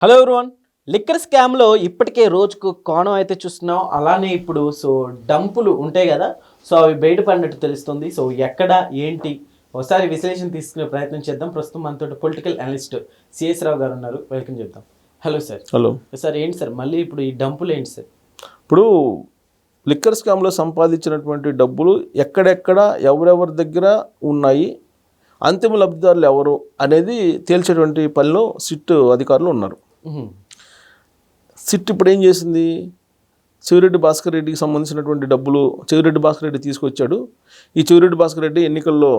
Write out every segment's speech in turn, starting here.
Hello everyone. Liquor స్కామ్లో ఇప్పటికే రోజుకు కోణం అయితే చూస్తున్నాం. అలానే ఇప్పుడు డంపులు ఉంటాయి కదా, అవి బయటపడినట్టు తెలుస్తుంది. ఎక్కడ ఏంటి ఒకసారి విశ్లేషణ తీసుకునే ప్రయత్నం చేద్దాం. ప్రస్తుతం మనతో పొలిటికల్ అనలిస్ట్ సిఎస్ రావు గారు ఉన్నారు. వెల్కమ్ చెప్తాం. Hello sir. Hello sir. ఏంటి సార్ మళ్ళీ ఇప్పుడు ఈ డంపులు ఏంటి సార్? ఇప్పుడు లిక్కర్ స్కామ్లో సంపాదించినటువంటి డబ్బులు ఎక్కడెక్కడ ఎవరెవరి దగ్గర ఉన్నాయి, అంతిమ లబ్ధిదారులు ఎవరు అనేది తేల్చేటువంటి పనిలో సిట్ అధికారులు ఉన్నారు. సిట్ ఇప్పుడు ఏం చేసింది, చెవిరెడ్డి భాస్కర్ రెడ్డికి సంబంధించినటువంటి డబ్బులు చెవిరెడ్డి భాస్కర్ రెడ్డి తీసుకొచ్చాడు. ఈ చెవిరెడ్డి భాస్కర్ రెడ్డి ఎన్నికల్లో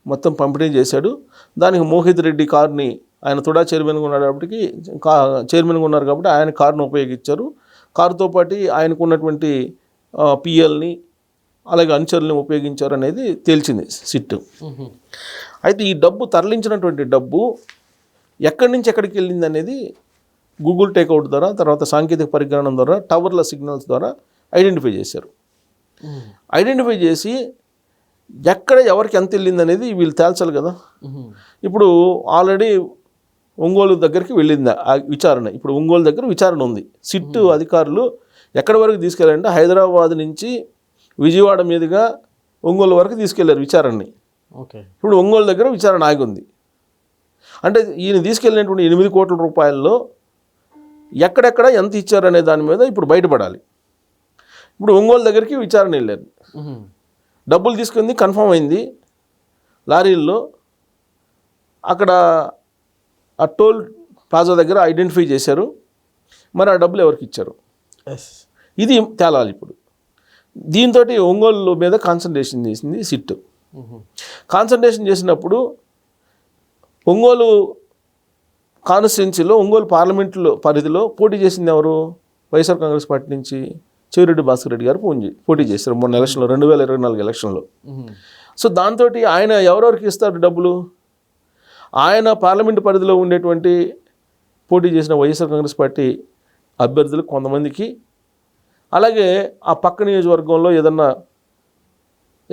మొత్తం పంపిణీ చేశాడు. దానికి మోహిత్ రెడ్డి కార్ని, ఆయన తుడా చైర్మన్గా ఉన్నాడు కాబట్టి చైర్మన్గా ఉన్నారు కాబట్టి ఆయన కారును ఉపయోగించారు. కారుతో పాటు ఆయనకు ఉన్నటువంటి పిఎల్ని అలాగే అనుచరుల్ని ఉపయోగించారు అనేది తేల్చింది సిట్. అయితే ఈ డబ్బు తరలించినటువంటి డబ్బు ఎక్కడి నుంచి ఎక్కడికి వెళ్ళింది అనేది గూగుల్ టేక్అవుట్ ద్వారా, తర్వాత సాంకేతిక పరిజ్ఞానం ద్వారా, టవర్ల సిగ్నల్స్ ద్వారా ఐడెంటిఫై చేశారు. ఐడెంటిఫై చేసి ఎక్కడ ఎవరికి ఎంత వెళ్ళింది అనేది వీళ్ళు తేల్చాలి కదా. ఇప్పుడు ఆల్రెడీ ఒంగోలు దగ్గరికి వెళ్ళింది ఆ విచారణ. ఇప్పుడు ఒంగోలు దగ్గర విచారణ ఉంది. సిట్ అధికారులు ఎక్కడి వరకు తీసుకెళ్ళారంటే హైదరాబాద్ నుంచి విజయవాడ మీదుగా ఒంగోలు వరకు తీసుకెళ్లారు విచారణని. ఇప్పుడు ఒంగోలు దగ్గర విచారణ ఆగి ఉంది. అంటే ఈయన తీసుకెళ్ళినటువంటి 8 కోట్ల రూపాయల్లో ఎక్కడెక్కడ ఎంత ఇచ్చారనే దాని మీద ఇప్పుడు బయటపడాలి. ఇప్పుడు ఒంగోలు దగ్గరికి విచారణ వెళ్ళారు. డబ్బులు తీసుకుంది కన్ఫర్మ్ అయింది. లారీల్లో అక్కడ ఆ టోల్ ప్లాజా దగ్గర ఐడెంటిఫై చేశారు. మరి ఆ డబ్బులు ఎవరికి ఇచ్చారు ఇది తేలాలి. ఇప్పుడు దీంతో ఒంగోలు మీద కాన్సన్ట్రేషన్ చేసింది సిట్. కాన్సన్ట్రేషన్ చేసినప్పుడు ఒంగోలు కాన్స్టిట్యున్సీలో ఒంగోలు పార్లమెంట్లో పరిధిలో పోటీ చేసింది ఎవరు? వైఎస్ఆర్ కాంగ్రెస్ పార్టీ నుంచి చెవిరెడ్డి భాస్కర్ రెడ్డి గారు పోటీ చేశారు మొన్న ఎలక్షన్లో, 2024 ఎలక్షన్లో. దాంతో ఆయన ఎవరెవరికి ఇస్తారు డబ్బులు? ఆయన పార్లమెంటు పరిధిలో ఉండేటువంటి పోటీ చేసిన వైఎస్ఆర్ కాంగ్రెస్ పార్టీ అభ్యర్థులు కొంతమందికి, అలాగే ఆ పక్క నియోజకవర్గంలో ఏదన్నా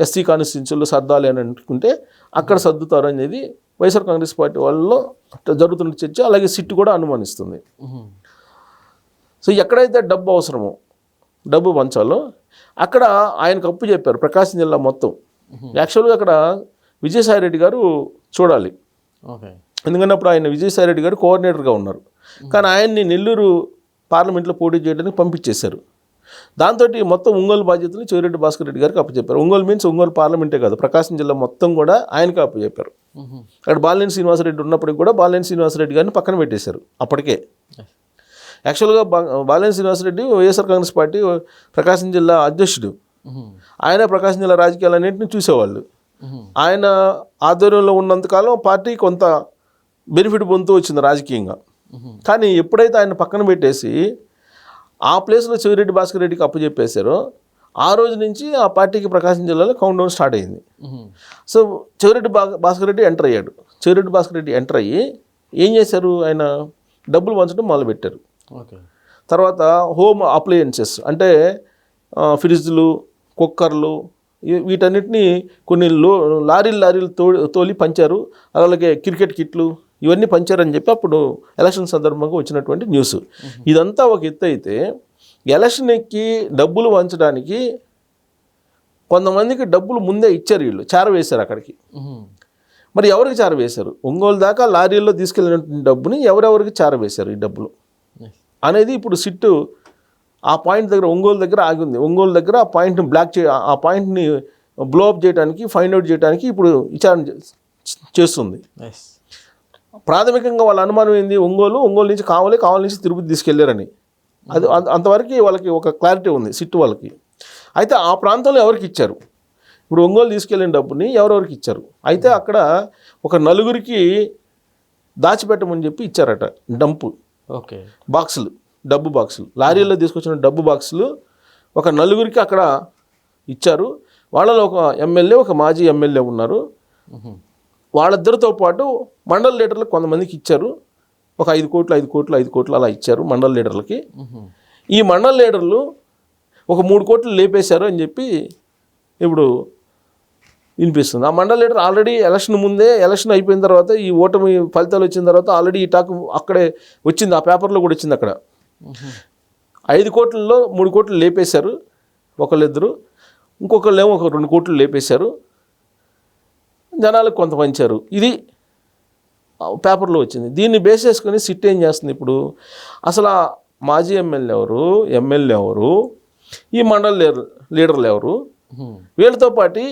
ఎస్సీ కాన్స్టిట్యున్సీలో సర్దాలి అని అనుకుంటే అక్కడ సర్దుతారు అనేది వైఎస్ఆర్ కాంగ్రెస్ పార్టీ వాళ్ళలో జరుగుతున్న చర్చ. అలాగే సిట్ కూడా అనుమానిస్తుంది. ఎక్కడైతే డబ్బు అవసరమో, డబ్బు పంచాలో అక్కడ ఆయనకు అప్పు చెప్పారు. ప్రకాశం జిల్లా మొత్తం యాక్చువల్గా అక్కడ విజయసాయి రెడ్డి గారు చూడాలి. ఎందుకంటే అప్పుడు ఆయన విజయసాయి రెడ్డి గారు కోఆర్డినేటర్గా ఉన్నారు. కానీ ఆయన్ని నెల్లూరు పార్లమెంట్లో పోటీ చేయడానికి పంపించేశారు. దాంతో మొత్తం ఒంగోలు బాధ్యతలు చెవిరెడ్డి భాస్కర్ రెడ్డి గారికి అప్పచెప్పారు. ఒంగోలు మీన్స్ ఒంగోలు పార్లమెంటే కాదు, ప్రకాశం జిల్లా మొత్తం కూడా ఆయనకి అప్పచెప్పారు. అక్కడ బాలినేని శ్రీనివాసరెడ్డి ఉన్నప్పటికి కూడా బాలినేని శ్రీనివాసరెడ్డి గారిని పక్కన పెట్టేశారు. అప్పటికే యాక్చువల్గా బాలినేని శ్రీనివాసరెడ్డి వైఎస్ఆర్ కాంగ్రెస్ పార్టీ ప్రకాశం జిల్లా అధ్యక్షుడు. ఆయన ప్రకాశం జిల్లా రాజకీయాలన్నింటినీ చూసేవాళ్ళు. ఆయన ఆధ్వర్యంలో ఉన్నంతకాలం పార్టీ కొంత బెనిఫిట్ పొందుతూ వచ్చింది రాజకీయంగా. కానీ ఎప్పుడైతే ఆయన పక్కన పెట్టేసి ఆ ప్లేస్లో చెవిరెడ్డి భాస్కర్ రెడ్డికి అప్పచెప్పేశారో ఆ రోజు నుంచి ఆ పార్టీకి ప్రకాశం జిల్లాలో కౌంట్ డౌన్ స్టార్ట్ అయింది. చెవిరెడ్డి భాస్కర్ రెడ్డి ఎంటర్ అయ్యాడు. చెవిరెడ్డి భాస్కర్ రెడ్డి ఎంటర్ అయ్యి ఏం చేశారు, ఆయన డబ్బులు పంచడం మొదలుపెట్టారు. తర్వాత హోమ్ అప్లయన్సెస్ అంటే ఫ్రిడ్జ్లు, కుక్కర్లు, వీటన్నిటిని కొన్ని లారీలు తోలి పంచారు. అలాగే క్రికెట్ కిట్లు ఇవన్నీ పంచారని చెప్పి అప్పుడు ఎలక్షన్ సందర్భంగా వచ్చినటువంటి న్యూస్. ఇదంతా ఒక ఎత్తు అయితే, ఎలక్షన్కి డబ్బులు పంచడానికి కొంతమందికి డబ్బులు ముందే ఇచ్చారు, వీళ్ళు చేరవేశారు అక్కడికి. మరి ఎవరికి చేరవేశారు? ఒంగోలు దాకా లారీల్లో తీసుకెళ్ళినటువంటి డబ్బుని ఎవరెవరికి చేరవేశారు ఈ డబ్బులు అనేది ఇప్పుడు సిట్టు ఆ పాయింట్ దగ్గర ఒంగోలు దగ్గర ఆగి ఉంది. ఒంగోలు దగ్గర ఆ పాయింట్ని ఆ పాయింట్ని బ్లోఅప్ చేయడానికి, ఫైండ్ అవుట్ చేయడానికి ఇప్పుడు విచారణ చేస్తుంది. ప్రాథమికంగా వాళ్ళ అనుమానం ఏంది, ఒంగోలు నుంచి కావలి నుంచి తిరుపతి తీసుకెళ్లారని. అది అంతవరకు వాళ్ళకి ఒక క్లారిటీ ఉంది సిట్టు వాళ్ళకి. అయితే ఆ ప్రాంతంలో ఎవరికి ఇచ్చారు, ఇప్పుడు ఒంగోలు తీసుకెళ్ళిన డబ్బుని ఎవరెవరికి ఇచ్చారు? అయితే అక్కడ ఒక 4 దాచిపెట్టమని చెప్పి ఇచ్చారట. డంపు బాక్సులు, డబ్బు బాక్సులు, లారీల్లో తీసుకొచ్చిన డబ్బు బాక్సులు ఒక 4 అక్కడ ఇచ్చారు. వాళ్ళలో ఒక ఎమ్మెల్యే, ఒక మాజీ ఎమ్మెల్యే ఉన్నారు. వాళ్ళిద్దరితో పాటు మండల లీడర్లకు కొంతమందికి ఇచ్చారు. ఒక 5 కోట్లు అలా ఇచ్చారు మండల లీడర్లకి. ఈ మండల లీడర్లు ఒక 3 కోట్లు లేపేశారు అని చెప్పి ఇప్పుడు వినిపిస్తుంది. ఆ మండల లీడర్ ఆల్రెడీ ఎలక్షన్ అయిపోయిన తర్వాత ఈ ఓటమి ఫలితాలు వచ్చిన తర్వాత ఆల్రెడీ ఈ టాక్ అక్కడే వచ్చింది, ఆ పేపర్లో కూడా వచ్చింది. అక్కడ 5 కోట్లలో 3 కోట్లు లేపేశారు ఒకళ్ళిద్దరు, ఇంకొకళ్ళేమో ఒక 2 కోట్లు లేపేశారు, జనాలకు కొంత పంచారు. ఇది పేపర్లో వచ్చింది. దీన్ని బేస్ చేసుకొని సిట్ ఏం చేస్తుంది ఇప్పుడు, అసలు ఆ మాజీ ఎమ్మెల్యే ఎవరు, ఈ మండల లీడర్లు ఎవరు, వీళ్ళతో పాటు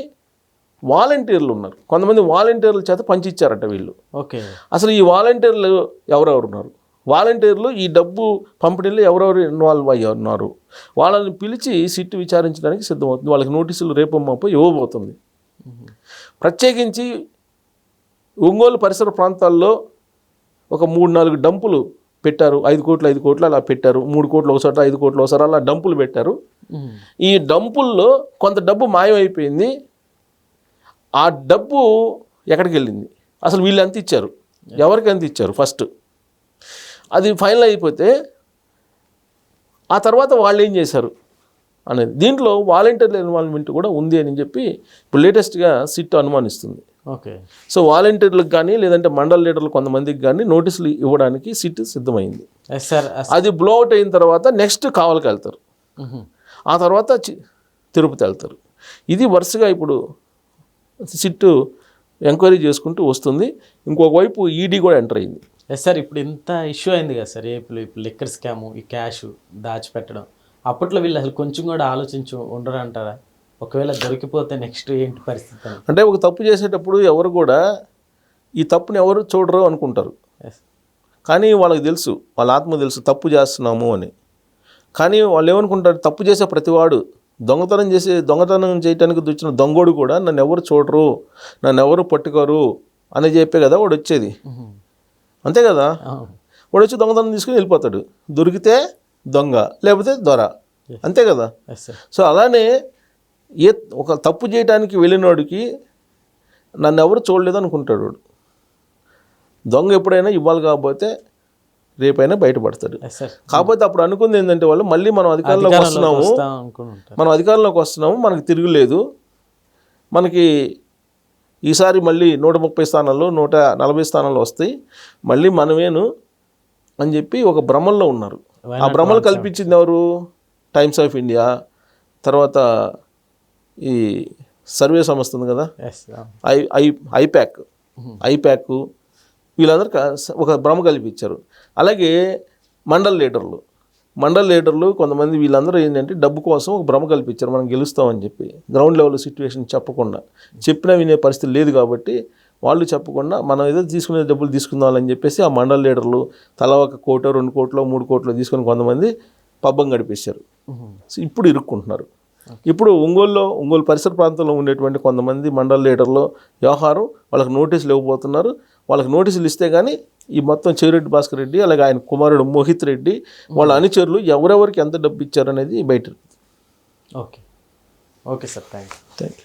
వాలంటీర్లు ఉన్నారు. కొంతమంది వాలంటీర్ల చేత పంచిచ్చారట వీళ్ళు. ఓకే, అసలు ఈ వాలంటీర్లు ఎవరెవరు ఉన్నారు, వాలంటీర్లు ఈ డబ్బు పంపిణీలో ఎవరెవరు ఇన్వాల్వ్ అయ్యి ఉన్నారు, వాళ్ళని పిలిచి సిట్ విచారించడానికి సిద్ధమవుతుంది. వాళ్ళకి నోటీసులు రేపు మాపు ఇవ్వబోతుంది. ప్రత్యేకించి ఒంగోలు పరిసర ప్రాంతాల్లో ఒక 3-4 డంపులు పెట్టారు. 5 కోట్లు అలా పెట్టారు. 3 కోట్లు ఒకసారి, 5 కోట్లు ఒకసారి అలా డంపులు పెట్టారు. ఈ డంపుల్లో కొంత డబ్బు మాయమైపోయింది. ఆ డబ్బు ఎక్కడికి వెళ్ళింది, అసలు వీళ్ళు ఎంత ఇచ్చారు, ఎవరికి ఎంత ఇచ్చారు ఫస్ట్, అది ఫైనల్ అయిపోతే ఆ తర్వాత వాళ్ళు ఏం చేశారు అనేది. దీంట్లో వాలంటీర్ల ఇన్వాల్వ్మెంట్ కూడా ఉంది అని చెప్పి ఇప్పుడు లేటెస్ట్గా సిట్ అనుమానిస్తుంది. ఓకే, సో వాలంటీర్లకు కానీ లేదంటే మండల లీడర్లు కొంతమందికి కానీ నోటీసులు ఇవ్వడానికి సిట్ సిద్ధమైంది. అది బ్లోఅవుట్ అయిన తర్వాత నెక్స్ట్ కావలికి వెళ్తారు, ఆ తర్వాత తిరుపతి వెళ్తారు. ఇది వరుసగా ఇప్పుడు సిట్ ఎంక్వైరీ చేసుకుంటూ వస్తుంది. ఇంకొక వైపు ఈడీ కూడా ఎంటర్ అయింది. సార్ ఇప్పుడు ఇంత ఇష్యూ అయింది కదా సార్, ఇప్పుడు లిక్కర్ స్కాము, ఈ క్యాష్ దాచిపెట్టడం, అప్పట్లో వీళ్ళు అసలు కొంచెం కూడా ఆలోచించి ఉండరు అంటారా? ఒకవేళ దొరికిపోతే నెక్స్ట్ ఏంటి పరిస్థితి? అంటే ఒక తప్పు చేసేటప్పుడు ఎవరు కూడా ఈ తప్పుని ఎవరు చూడరు అనుకుంటారు, కానీ వాళ్ళకి తెలుసు, వాళ్ళ ఆత్మ తెలుసు తప్పు చేస్తున్నాము అని. కానీ వాళ్ళు ఏమనుకుంటారు, తప్పు చేసే ప్రతివాడు, దొంగతనం చేయడానికి వచ్చిన దొంగోడు కూడా నన్ను ఎవరు చూడరు, నన్ను ఎవరు పట్టుకోరు అని చెప్పే కదా వాడు వచ్చేది. అంతే కదా, వాడు వచ్చి దొంగతనం తీసుకుని వెళ్ళిపోతాడు. దొరికితే దొంగ, లేకపోతే దొర, అంతే కదా. సో అలానే ఒక తప్పు చేయడానికి వెళ్ళినోడికి నన్ను ఎవరు చూడలేదు అనుకుంటాడు వాడు. దొంగ ఎప్పుడైనా ఇవ్వాలి కాకపోతే రేపైనా బయటపడతాడు. కాకపోతే అప్పుడు అనుకుంది ఏంటంటే వాళ్ళు మళ్ళీ మనం అధికారంలోకి వస్తున్నాము, మనకి తిరుగులేదు, మనకి ఈసారి మళ్ళీ 130 స్థానాల్లో 140 స్థానాలు వస్తాయి, మళ్ళీ మనమేను అని చెప్పి ఒక భ్రమల్లో ఉన్నారు. ఆ భ్రమలు కల్పించింది ఎవరు? టైమ్స్ ఆఫ్ ఇండియా, తర్వాత ఈ సర్వే సంస్థ ఉంది కదా, ఐప్యాక్, వీళ్ళందరూ ఒక భ్రమ కల్పించారు. అలాగే మండల లీడర్లు కొంతమంది వీళ్ళందరూ ఏంటంటే డబ్బు కోసం ఒక భ్రమ కల్పించారు, మనం గెలుస్తామని చెప్పి. గ్రౌండ్ లెవెల్ సిచ్యువేషన్ చెప్పకుండా, చెప్పినా వినే పరిస్థితి లేదు కాబట్టి వాళ్ళు చెప్పకుండా మనం ఏదో తీసుకునే డబ్బులు తీసుకుందామని చెప్పేసి ఆ మండల లీడర్లు తలా 1 కోటో 2 కోట్లో 3 కోట్లో తీసుకొని కొంతమంది పబ్బం గడిపేశారు. సో ఇప్పుడు ఇరుక్కుంటున్నారు. ఇప్పుడు ఒంగోలు పరిసర ప్రాంతంలో ఉండేటువంటి కొంతమంది మండల లీడర్లు వ్యవహారం, వాళ్ళకి నోటీసులు ఇవ్వబోతున్నారు. వాళ్ళకి నోటీసులు ఇస్తే కానీ ఈ మొత్తం చెవిరెడ్డి భాస్కర్ రెడ్డి, అలాగే ఆయన కుమారుడు మోహిత్ రెడ్డి, వాళ్ళ అనుచరులు ఎవరెవరికి ఎంత డబ్బు ఇచ్చారనేది బయట. Okay sir, thank you.